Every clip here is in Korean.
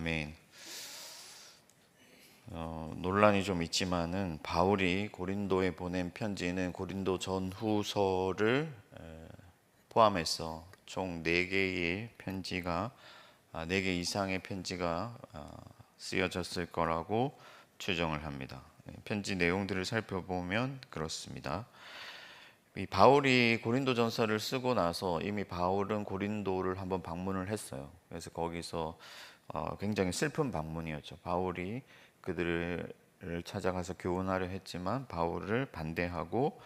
아멘. 논란이 좀 있지만은 바울이 고린도에 보낸 편지는 고린도 전후서를 포함해서 총 4개의 편지가 4개 이상의 편지가 쓰여졌을 거라고 추정을 합니다. 편지 내용들을 살펴보면 그렇습니다. 이 바울이 고린도전서를 쓰고 나서 이미 바울은 고린도를 한번 방문을 했어요. 그래서 거기서 굉장히 슬픈 방문이었죠. 바울이 그들을 찾아가서 교훈하려 했지만 바울을 반대하고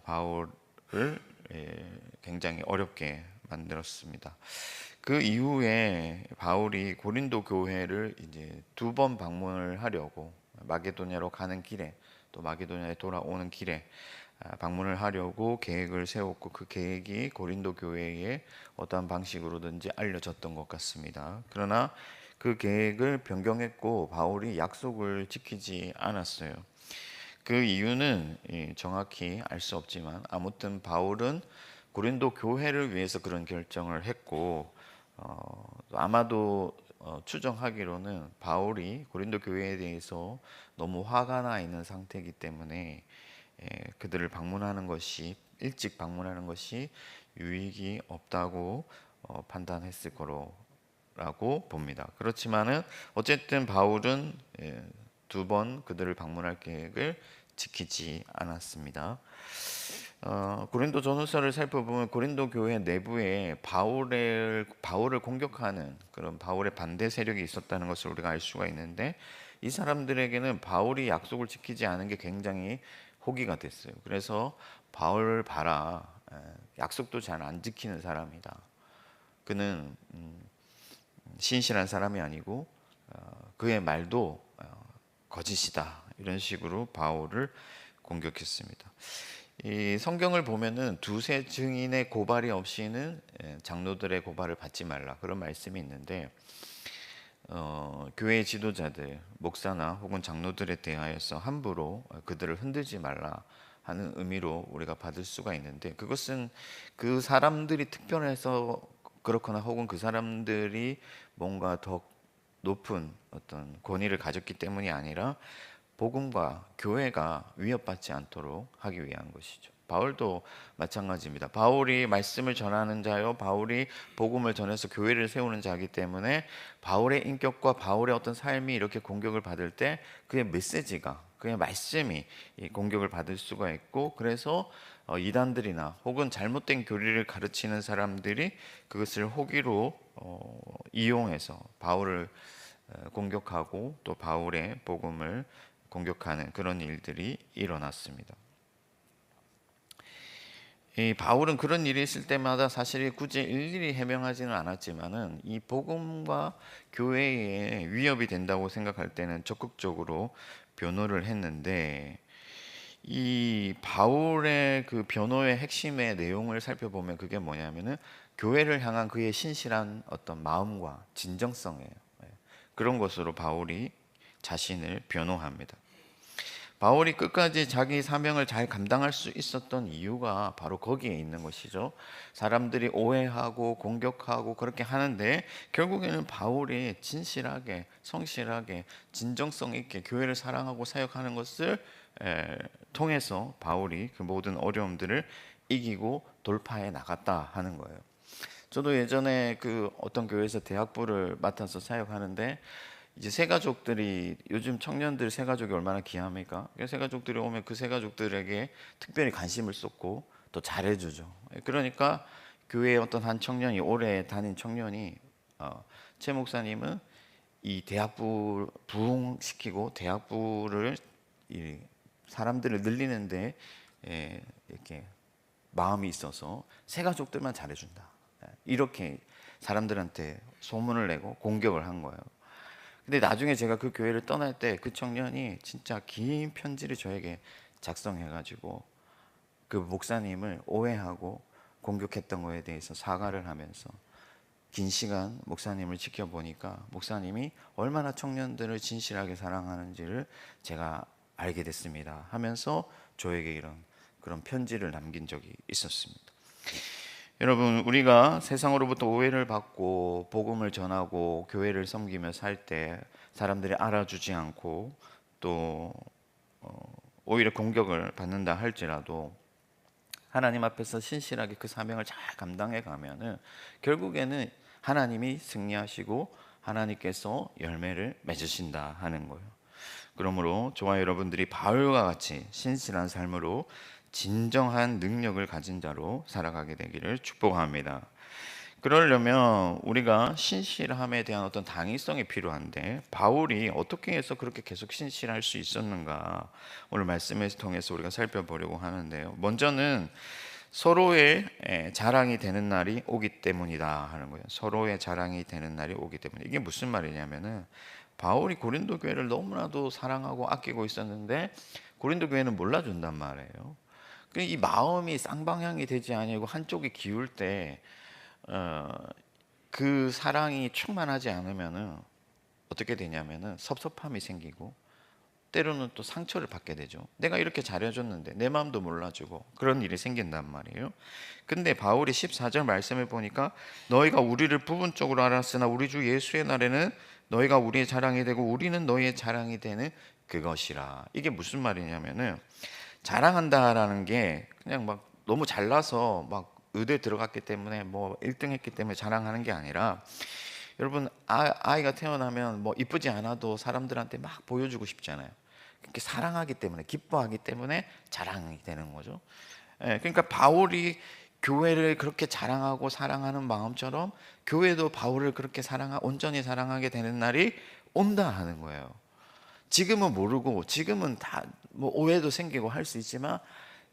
바울을 굉장히 어렵게 만들었습니다. 그 이후에 바울이 고린도 교회를 이제 2번 방문을 하려고 마게도냐로 가는 길에 또 마게도냐에 돌아오는 길에 방문을 하려고 계획을 세웠고 그 계획이 고린도 교회에 어떠한 방식으로든지 알려졌던 것 같습니다. 그러나 그 계획을 변경했고 바울이 약속을 지키지 않았어요. 그 이유는 정확히 알 수 없지만 아무튼 바울은 고린도 교회를 위해서 그런 결정을 했고 아마도 추정하기로는 바울이 고린도 교회에 대해서 너무 화가 나 있는 상태이기 때문에 그들을 방문하는 것이 일찍 방문하는 것이 유익이 없다고 판단했을 거라고 봅니다. 그렇지만은 어쨌든 바울은 2번 그들을 방문할 계획을 지키지 않았습니다. 고린도 전후서를 살펴보면 고린도 교회 내부에 바울을 공격하는 그런 바울의 반대 세력이 있었다는 것을 우리가 알 수가 있는데 이 사람들에게는 바울이 약속을 지키지 않은 게 굉장히 호기가 됐어요. 그래서 바울 봐라, 약속도 잘 안 지키는 사람이다. 그는 신실한 사람이 아니고 그의 말도 거짓이다. 이런 식으로 바울을 공격했습니다. 이 성경을 보면은 두세 증인의 고발이 없이는 장로들의 고발을 받지 말라 그런 말씀이 있는데 교회 지도자들, 목사나 혹은 장로들에 대하여서 함부로 그들을 흔들지 말라 하는 의미로 우리가 받을 수가 있는데 그것은 그 사람들이 특별해서 그렇거나 혹은 그 사람들이 뭔가 더 높은 어떤 권위를 가졌기 때문이 아니라 복음과 교회가 위협받지 않도록 하기 위한 것이죠. 바울도 마찬가지입니다. 바울이 말씀을 전하는 자요, 바울이 복음을 전해서 교회를 세우는 자이기 때문에 바울의 인격과 바울의 어떤 삶이 이렇게 공격을 받을 때 그의 메시지가, 그의 말씀이 공격을 받을 수가 있고 그래서 이단들이나 혹은 잘못된 교리를 가르치는 사람들이 그것을 호기로 이용해서 바울을 공격하고 또 바울의 복음을 공격하는 그런 일들이 일어났습니다. 이 바울은 그런 일이 있을 때마다 사실 굳이 일일이 해명하지는 않았지만은 이 복음과 교회에 위협이 된다고 생각할 때는 적극적으로 변호를 했는데 이 바울의 그 변호의 핵심의 내용을 살펴보면 그게 뭐냐면은 교회를 향한 그의 신실한 어떤 마음과 진정성이에요. 그런 것으로 바울이 자신을 변호합니다. 바울이 끝까지 자기 사명을 잘 감당할 수 있었던 이유가 바로 거기에 있는 것이죠. 사람들이 오해하고 공격하고 그렇게 하는데 결국에는 바울이 진실하게, 성실하게, 진정성 있게 교회를 사랑하고 사역하는 것을 통해서 바울이 그 모든 어려움들을 이기고 돌파해 나갔다 하는 거예요. 저도 예전에 그 어떤 교회에서 대학부를 맡아서 사역하는데 이제 새가족들이 요즘 청년들 새가족이 얼마나 귀합니까? 새가족들이 오면 그 새가족들에게 특별히 관심을 쏟고 또 잘해주죠. 그러니까 교회의 어떤 한 청년이 오래 다닌 청년이 최 목사님은 이 대학부 부흥시키고 대학부를 이 사람들을 늘리는데 이렇게 마음이 있어서 새가족들만 잘해준다. 이렇게 사람들한테 소문을 내고 공격을 한 거예요. 근데 나중에 제가 그 교회를 떠날 때 그 청년이 진짜 긴 편지를 저에게 작성해가지고 그 목사님을 오해하고 공격했던 거에 대해서 사과를 하면서 긴 시간 목사님을 지켜보니까 목사님이 얼마나 청년들을 진실하게 사랑하는지를 제가 알게 됐습니다 하면서 저에게 이런 그런 편지를 남긴 적이 있었습니다. 여러분, 우리가 세상으로부터 오해를 받고 복음을 전하고 교회를 섬기며 살 때 사람들이 알아주지 않고 또 오히려 공격을 받는다 할지라도 하나님 앞에서 신실하게 그 사명을 잘 감당해 가면은 결국에는 하나님이 승리하시고 하나님께서 열매를 맺으신다 하는 거예요. 그러므로 저와 여러분들이 바울과 같이 신실한 삶으로 진정한 능력을 가진 자로 살아가게 되기를 축복합니다. 그러려면 우리가 신실함에 대한 어떤 당위성이 필요한데 바울이 어떻게 해서 그렇게 계속 신실할 수 있었는가, 오늘 말씀을 통해서 우리가 살펴보려고 하는데요. 먼저는 서로의 자랑이 되는 날이 오기 때문이다 하는 거예요. 서로의 자랑이 되는 날이 오기 때문에. 이게 무슨 말이냐면은 바울이 고린도 교회를 너무나도 사랑하고 아끼고 있었는데 고린도 교회는 몰라준단 말이에요. 이 마음이 쌍방향이 되지 아니고 한쪽이 기울 때 그 사랑이 충만하지 않으면은 어떻게 되냐면은 섭섭함이 생기고 때로는 또 상처를 받게 되죠. 내가 이렇게 잘해줬는데 내 마음도 몰라주고 그런 일이 생긴단 말이에요. 근데 바울이 14절 말씀을 보니까 너희가 우리를 부분적으로 알았으나 우리 주 예수의 날에는 너희가 우리의 자랑이 되고 우리는 너희의 자랑이 되는 그것이라. 이게 무슨 말이냐면은 자랑한다라는 게 그냥 막 너무 잘나서 막 의대 들어갔기 때문에 뭐 1등 했기 때문에 자랑하는 게 아니라, 여러분 아이가 태어나면 뭐 이쁘지 않아도 사람들한테 막 보여주고 싶잖아요. 그렇게 사랑하기 때문에 기뻐하기 때문에 자랑이 되는 거죠. 그러니까 바울이 교회를 그렇게 자랑하고 사랑하는 마음처럼 교회도 바울을 그렇게 온전히 사랑하게 되는 날이 온다 하는 거예요. 지금은 모르고 지금은 다 뭐 오해도 생기고 할 수 있지만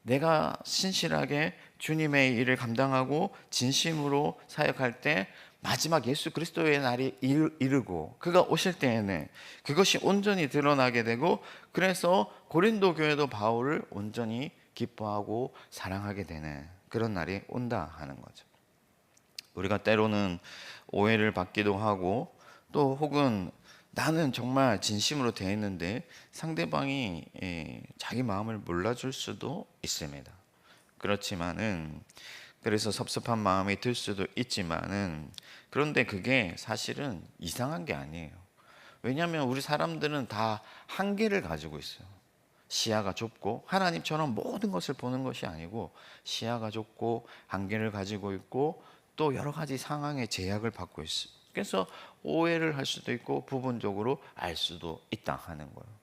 내가 신실하게 주님의 일을 감당하고 진심으로 사역할 때 마지막 예수 그리스도의 날이 이르고 그가 오실 때에는 그것이 온전히 드러나게 되고, 그래서 고린도 교회도 바울을 온전히 기뻐하고 사랑하게 되는 그런 날이 온다 하는 거죠. 우리가 때로는 오해를 받기도 하고 또 혹은 나는 정말 진심으로 대했는데 상대방이 자기 마음을 몰라줄 수도 있습니다. 그렇지만은 그래서 섭섭한 마음이 들 수도 있지만은 그런데 그게 사실은 이상한 게 아니에요. 왜냐하면 우리 사람들은 다 한계를 가지고 있어요. 시야가 좁고 하나님처럼 모든 것을 보는 것이 아니고 시야가 좁고 한계를 가지고 있고 또 여러 가지 상황에 제약을 받고 있어요. 그래서 오해를 할 수도 있고 부분적으로 알 수도 있다 하는 거예요.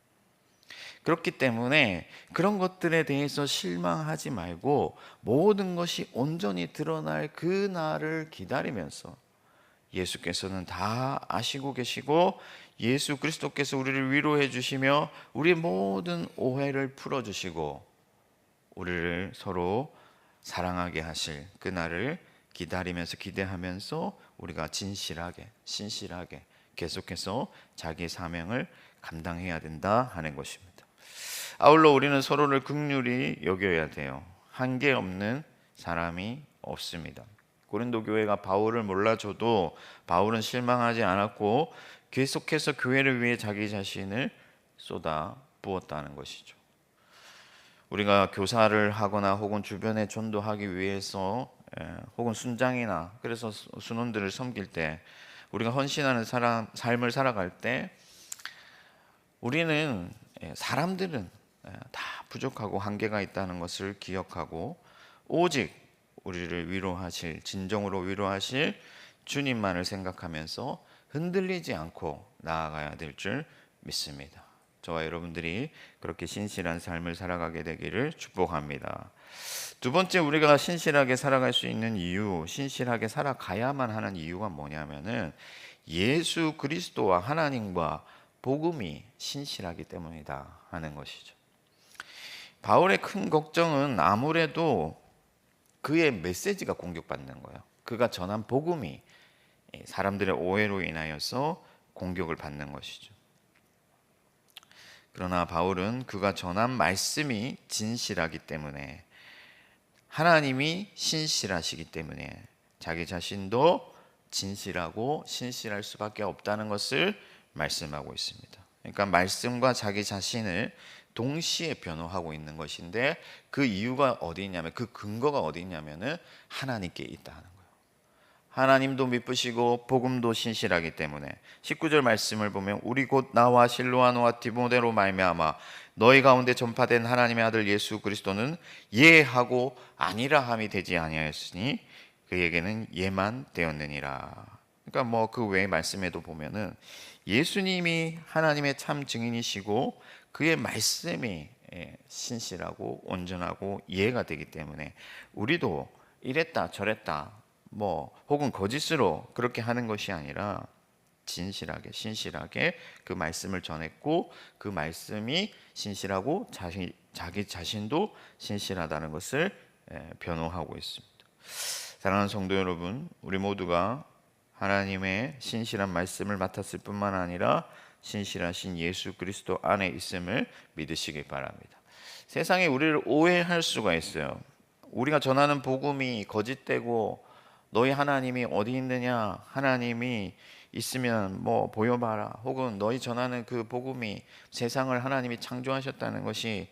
그렇기 때문에 그런 것들에 대해서 실망하지 말고 모든 것이 온전히 드러날 그 날을 기다리면서, 예수께서는 다 아시고 계시고 예수 그리스도께서 우리를 위로해 주시며 우리 모든 오해를 풀어 주시고 우리를 서로 사랑하게 하실 그 날을 기다리면서 기대하면서 우리가 진실하게 신실하게 계속해서 자기 사명을 감당해야 된다 하는 것입니다. 아울러 우리는 서로를 긍휼히 여겨야 돼요. 한계 없는 사람이 없습니다. 고린도 교회가 바울을 몰라줘도 바울은 실망하지 않았고 계속해서 교회를 위해 자기 자신을 쏟아 부었다는 것이죠. 우리가 교사를 하거나 혹은 주변에 전도하기 위해서 혹은 순장이나 그래서 순원들을 섬길 때 우리가 헌신하는 삶을 살아갈 때 우리는 사람들은 다 부족하고 한계가 있다는 것을 기억하고 오직 우리를 위로하실, 진정으로 위로하실 주님만을 생각하면서 흔들리지 않고 나아가야 될 줄 믿습니다. 저와 여러분들이 그렇게 신실한 삶을 살아가게 되기를 축복합니다. 두 번째, 우리가 신실하게 살아갈 수 있는 이유, 신실하게 살아가야만 하는 이유가 뭐냐면은 예수 그리스도와 하나님과 복음이 신실하기 때문이다 하는 것이죠. 바울의 큰 걱정은 아무래도 그의 메시지가 공격받는 거예요. 그가 전한 복음이 사람들의 오해로 인하여서 공격을 받는 것이죠. 그러나 바울은 그가 전한 말씀이 진실하기 때문에, 하나님이 신실하시기 때문에 자기 자신도 진실하고 신실할 수밖에 없다는 것을 말씀하고 있습니다. 그러니까 말씀과 자기 자신을 동시에 변호하고 있는 것인데, 그 이유가 어디 있냐면, 그 근거가 어디 있냐면은 하나님께 있다 하는 거예요. 하나님도 미쁘시고 복음도 신실하기 때문에 19절 말씀을 보면, 우리 곧 나와 실로아노와 디모데로 말미암아 너희 가운데 전파된 하나님의 아들 예수 그리스도는 예하고 아니라 함이 되지 아니하였으니 그에게는 예만 되었느니라. 그러니까 뭐 그 외의 말씀에도 보면은 예수님이 하나님의 참 증인이시고 그의 말씀이 신실하고 온전하고 이해가 되기 때문에 우리도 이랬다 저랬다 뭐 혹은 거짓으로 그렇게 하는 것이 아니라 진실하게 신실하게 그 말씀을 전했고, 그 말씀이 신실하고 자기 자신도 신실하다는 것을 변호하고 있습니다. 사랑하는 성도 여러분, 우리 모두가 하나님의 신실한 말씀을 맡았을 뿐만 아니라 신실하신 예수 그리스도 안에 있음을 믿으시기 바랍니다. 세상에 우리를 오해할 수가 있어요. 우리가 전하는 복음이 거짓되고 너희 하나님이 어디 있느냐, 하나님이 있으면 뭐 보여봐라, 혹은 너희 전하는 그 복음이 세상을 하나님이 창조하셨다는 것이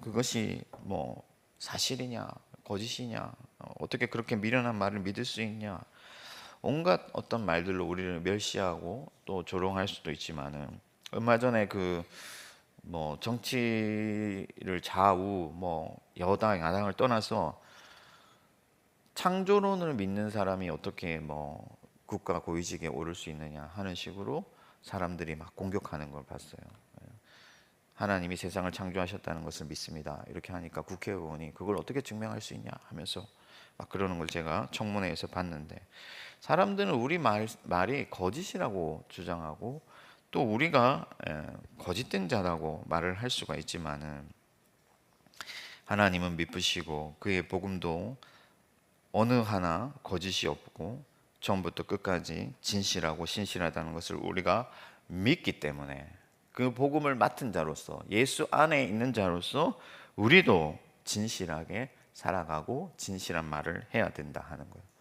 그것이 뭐 사실이냐 거짓이냐, 어떻게 그렇게 미련한 말을 믿을 수 있냐, 온갖 어떤 말들로 우리를 멸시하고 또 조롱할 수도 있지만은, 얼마 전에 그 뭐 정치를 좌우 뭐 여당 야당을 떠나서 창조론을 믿는 사람이 어떻게 뭐 국가 고위직에 오를 수 있느냐 하는 식으로 사람들이 막 공격하는 걸 봤어요. 하나님이 세상을 창조하셨다는 것을 믿습니다, 이렇게 하니까 국회의원이 그걸 어떻게 증명할 수 있냐 하면서 막 그러는 걸 제가 청문회에서 봤는데, 사람들은 우리 말이 거짓이라고 주장하고 또 우리가 거짓된 자라고 말을 할 수가 있지만은, 하나님은 미쁘시고 그의 복음도 어느 하나 거짓이 없고 처음부터 끝까지 진실하고 신실하다는 것을 우리가 믿기 때문에, 그 복음을 맡은 자로서 예수 안에 있는 자로서 우리도 진실하게 살아가고 진실한 말을 해야 된다 하는 거예요.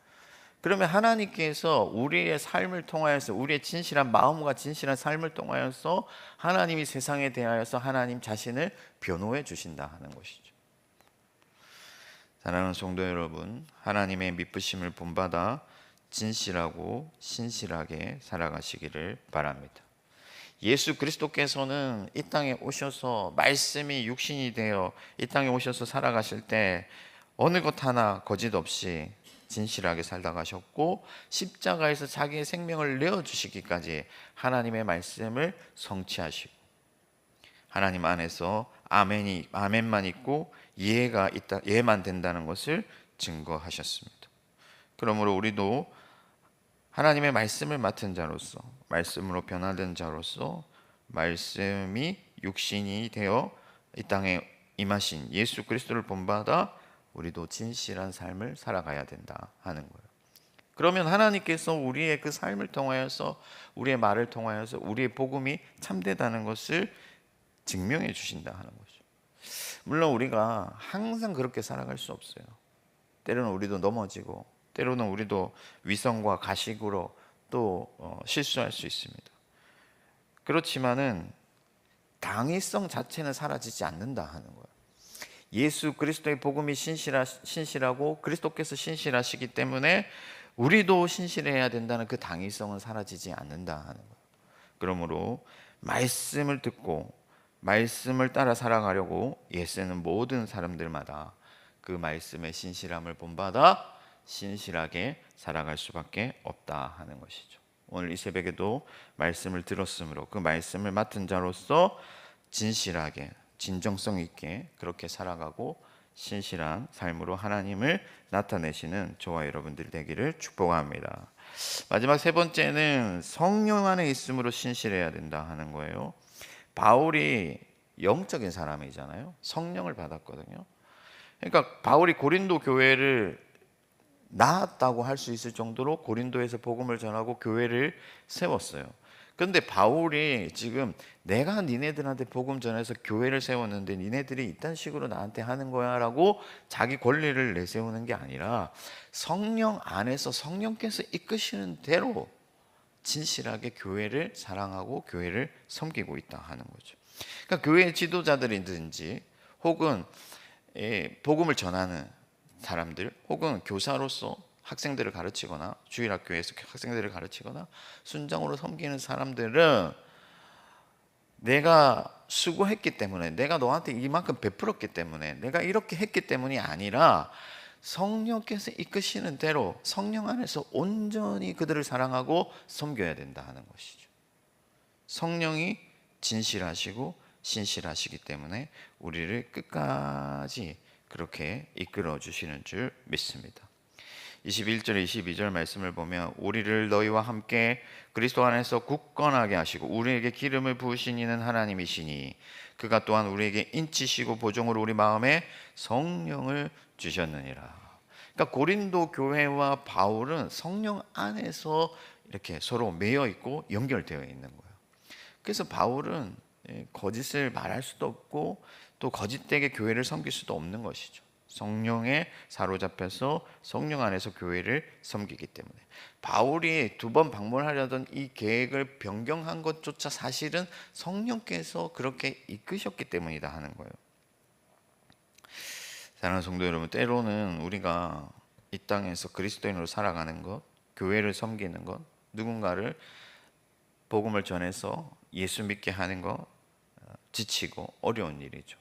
그러면 하나님께서 우리의 삶을 통하여서, 우리의 진실한 마음과 진실한 삶을 통하여서 하나님이 세상에 대하여서 하나님 자신을 변호해 주신다 하는 것이죠. 사랑하는 성도 여러분, 하나님의 미쁘심을 본받아 진실하고 신실하게 살아가시기를 바랍니다. 예수 그리스도께서는 이 땅에 오셔서 말씀이 육신이 되어 이 땅에 오셔서 살아가실 때 어느 것 하나 거짓 없이 진실하게 살다 가셨고, 십자가에서 자기의 생명을 내어주시기까지 하나님의 말씀을 성취하시고, 하나님 안에서 아멘만 있고 이해가 있다, 이해만 된다는 것을 증거하셨습니다. 그러므로 우리도 하나님의 말씀을 맡은 자로서, 말씀으로 변화된 자로서, 말씀이 육신이 되어 이 땅에 임하신 예수 그리스도를 본받아 우리도 진실한 삶을 살아가야 된다 하는 거예요. 그러면 하나님께서 우리의 그 삶을 통하여서, 우리의 말을 통하여서 우리의 복음이 참되다는 것을 증명해 주신다 하는 거죠. 물론 우리가 항상 그렇게 살아갈 수 없어요. 때로는 우리도 넘어지고, 때로는 우리도 위선과 가식으로 또 실수할 수 있습니다. 그렇지만은 당위성 자체는 사라지지 않는다 하는 거예요. 예수 그리스도의 복음이 신실하고 그리스도께서 신실하시기 때문에 우리도 신실해야 된다는 그 당위성은 사라지지 않는다 하는 거예요. 그러므로 말씀을 듣고 말씀을 따라 살아가려고 애쓰는 모든 사람들마다 그 말씀의 신실함을 본받아 신실하게 살아갈 수밖에 없다 하는 것이죠. 오늘 이 새벽에도 말씀을 들었으므로 그 말씀을 맡은 자로서 진실하게 진정성 있게 그렇게 살아가고 신실한 삶으로 하나님을 나타내시는 저와 여러분들 되기를 축복합니다. 마지막 세 번째는 성령 안에 있음으로 신실해야 된다 하는 거예요. 바울이 영적인 사람이잖아요. 성령을 받았거든요. 그러니까 바울이 고린도 교회를 낳았다고 할 수 있을 정도로 고린도에서 복음을 전하고 교회를 세웠어요. 그런데 바울이 지금 내가 니네들한테 복음 전해서 교회를 세웠는데 니네들이 이딴 식으로 나한테 하는 거야 라고 자기 권리를 내세우는 게 아니라 성령 안에서 성령께서 이끄시는 대로 진실하게 교회를 사랑하고 교회를 섬기고 있다 하는 거죠. 그러니까 교회 지도자들이든지 혹은 복음을 전하는 사람들 혹은 교사로서 학생들을 가르치거나 주일학교에서 학생들을 가르치거나 순장으로 섬기는 사람들은 내가 수고했기 때문에, 내가 너한테 이만큼 베풀었기 때문에, 내가 이렇게 했기 때문이 아니라 성령께서 이끄시는 대로 성령 안에서 온전히 그들을 사랑하고 섬겨야 된다 하는 것이죠. 성령이 진실하시고 신실하시기 때문에 우리를 끝까지 그렇게 이끌어 주시는 줄 믿습니다. 21절 22절 말씀을 보면 우리를 너희와 함께 그리스도 안에서 굳건하게 하시고 우리에게 기름을 부으신 이는 하나님이시니 그가 또한 우리에게 인치시고 보종으로 우리 마음에 성령을 주셨느니라. 그러니까 고린도 교회와 바울은 성령 안에서 이렇게 서로 매여 있고 연결되어 있는 거예요. 그래서 바울은 거짓을 말할 수도 없고 또 거짓되게 교회를 섬길 수도 없는 것이죠. 성령에 사로잡혀서 성령 안에서 교회를 섬기기 때문에 바울이 2번 방문하려던 이 계획을 변경한 것조차 사실은 성령께서 그렇게 이끄셨기 때문이다 하는 거예요. 사랑하는 성도 여러분, 때로는 우리가 이 땅에서 그리스도인으로 살아가는 것, 교회를 섬기는 것, 누군가를 복음을 전해서 예수 믿게 하는 것 지치고 어려운 일이죠.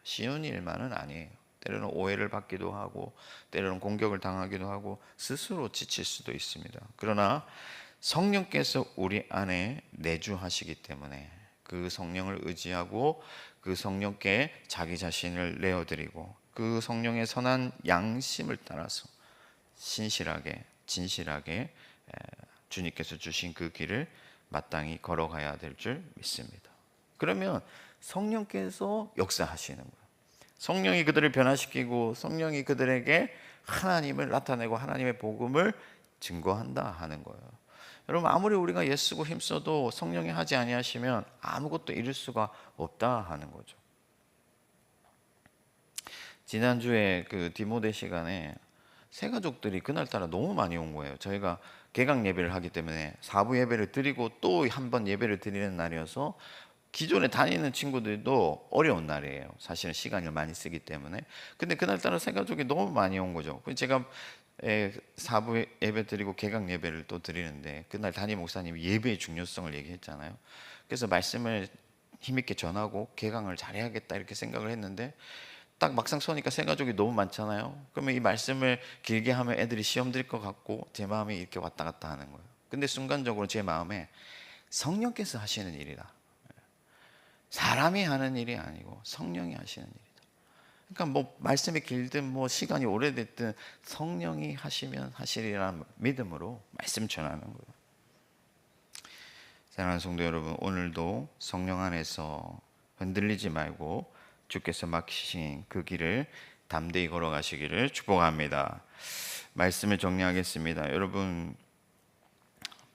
쉬운 일만은 아니에요. 때로는 오해를 받기도 하고 때로는 공격을 당하기도 하고 스스로 지칠 수도 있습니다. 그러나 성령께서 우리 안에 내주하시기 때문에 그 성령을 의지하고 그 성령께 자기 자신을 내어드리고 그 성령의 선한 양심을 따라서 신실하게 진실하게 주님께서 주신 그 길을 마땅히 걸어가야 될 줄 믿습니다. 그러면 성령께서 역사하시는 거예요. 성령이 그들을 변화시키고 성령이 그들에게 하나님을 나타내고 하나님의 복음을 증거한다 하는 거예요. 여러분, 아무리 우리가 애쓰고 힘써도 성령이 하지 아니하시면 아무것도 이룰 수가 없다 하는 거죠. 지난주에 그 디모데 시간에 새가족들이 그날따라 너무 많이 온 거예요. 저희가 개강 예배를 하기 때문에 4부 예배를 드리고 또 한 번 예배를 드리는 날이어서 기존에 다니는 친구들도 어려운 날이에요. 사실은 시간을 많이 쓰기 때문에. 근데 그날따라 새가족이 너무 많이 온 거죠. 제가 4부 예배 드리고 개강 예배를 또 드리는데 그날 담임 목사님이 예배의 중요성을 얘기했잖아요. 그래서 말씀을 힘있게 전하고 개강을 잘해야겠다 이렇게 생각을 했는데 딱 막상 서니까 새가족이 너무 많잖아요. 그러면 이 말씀을 길게 하면 애들이 시험 들 것 같고 제 마음이 이렇게 왔다 갔다 하는 거예요. 근데 순간적으로 제 마음에 성령께서 하시는 일이다. 사람이 하는 일이 아니고 성령이 하시는 일이다. 그러니까 뭐 말씀이 길든 뭐 시간이 오래됐든 성령이 하시면 하시리라는 믿음으로 말씀 전하는 거예요. 사랑하는 성도 여러분, 오늘도 성령 안에서 흔들리지 말고 주께서 막히신 그 길을 담대히 걸어가시기를 축복합니다. 말씀을 정리하겠습니다. 여러분,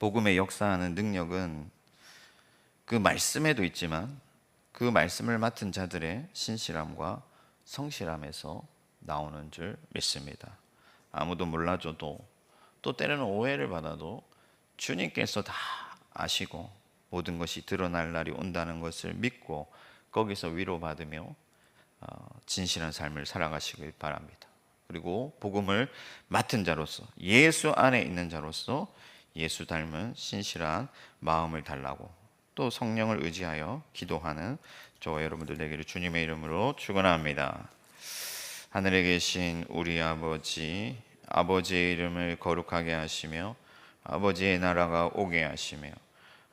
복음의 역사하는 능력은 그 말씀에도 있지만 그 말씀을 맡은 자들의 신실함과 성실함에서 나오는 줄 믿습니다. 아무도 몰라줘도 또 때로는 오해를 받아도 주님께서 다 아시고 모든 것이 드러날 날이 온다는 것을 믿고 거기서 위로받으며 진실한 삶을 살아가시길 바랍니다. 그리고 복음을 맡은 자로서 예수 안에 있는 자로서 예수 닮은 신실한 마음을 달라고 또 성령을 의지하여 기도하는 저와 여러분들 되기를 주님의 이름으로 축원합니다. 하늘에 계신 우리 아버지, 아버지의 이름을 거룩하게 하시며 아버지의 나라가 오게 하시며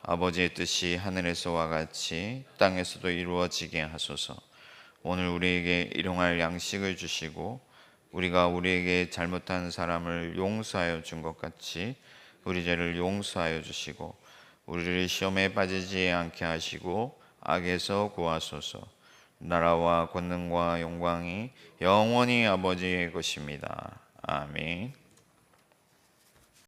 아버지의 뜻이 하늘에서와 같이 땅에서도 이루어지게 하소서. 오늘 우리에게 일용할 양식을 주시고 우리가 우리에게 잘못한 사람을 용서하여 준 것 같이 우리 죄를 용서하여 주시고 우리를 시험에 빠지지 않게 하시고 악에서 구하소서. 나라와 권능과 영광이 영원히 아버지의 것입니다. 아멘.